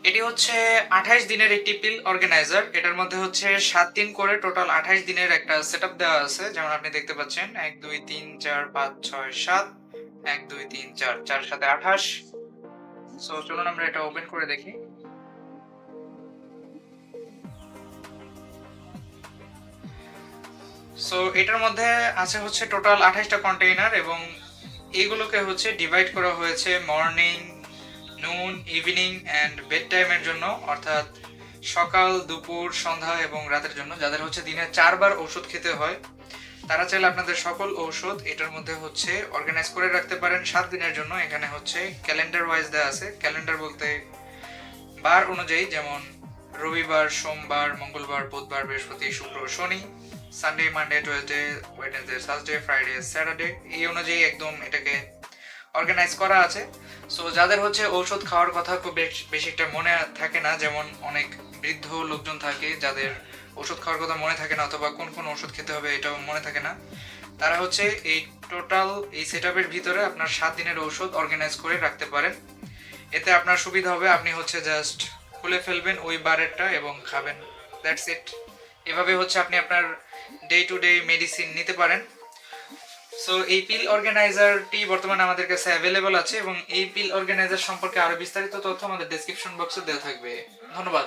এটি হচ্ছে 28 দিনের একটি পিল অর্গানাইজার। এটার মধ্যে হচ্ছে 7 দিন করে টোটাল 28 দিনের একটা সেটআপ দেওয়া আছে। যেমন আপনি দেখতে পাচ্ছেন 1 2 3 4 5 6 7 1 2 3 4 4 7 28। সো চলুন আমরা এটা ওপেন করে দেখি। সো এটার মধ্যে আছে হচ্ছে টোটাল 28টা কন্টেইনার এবং এইগুলোকে হচ্ছে ডিভাইড করা হয়েছে মর্নিং, নুন, ইভিনিং অ্যান্ড বেড টাইমের জন্য, অর্থাৎ সকাল, দুপুর, সন্ধ্যা এবং রাতের জন্য। যাদের হচ্ছে দিনে 4 বার ওষুধ খেতে হয় তারা চাইলে আপনাদের সকল ঔষধ এটার মধ্যে হচ্ছে অর্গানাইজ করে রাখতে পারেন 7 দিনের জন্য। এখানে হচ্ছে ক্যালেন্ডার ওয়াইজ দেওয়া আছে। ক্যালেন্ডার বলতে বার অনুযায়ী, যেমন রবিবার, সোমবার, মঙ্গলবার, বুধবার, বৃহস্পতি, শুক্র, শনি, Sunday, Monday, Tuesday, Wednesday, Thursday, Friday, Saturday, এই অনুযায়ী একদম এটাকে অর্গানাইজ করা আছে। সো যাদের হচ্ছে ঔষধ খাওয়ার কথা খুব বেশি একটা মনে থাকে না, যেমন অনেক বৃদ্ধ লোকজন থাকে যাদের ওষুধ খাওয়ার কথা মনে থাকে না, অথবা কোন কোন ওষুধ খেতে হবে এটাও মনে থাকে না, তারা হচ্ছে এই টোটাল এই সেটআপের ভিতরে আপনার 7 দিনের ঔষধ অর্গানাইজ করে রাখতে পারেন। এতে আপনার সুবিধা হবে, আপনি হচ্ছে জাস্ট খুলে ফেলবেন ওই বারেরটা এবং খাবেন, দ্যাটস ইট। এভাবে হচ্ছে আপনি আপনার ডে টু ডে মেডিসিন নিতে পারেন। সো এই পিল অর্গানাইজারটি বর্তমানে আমাদের কাছে অ্যাভেলেবল আছে এবং এই পিল অর্গানাইজার সম্পর্কে আরো বিস্তারিত তথ্য আমাদের ডেসক্রিপশন বক্সে দেওয়া থাকবে। ধন্যবাদ।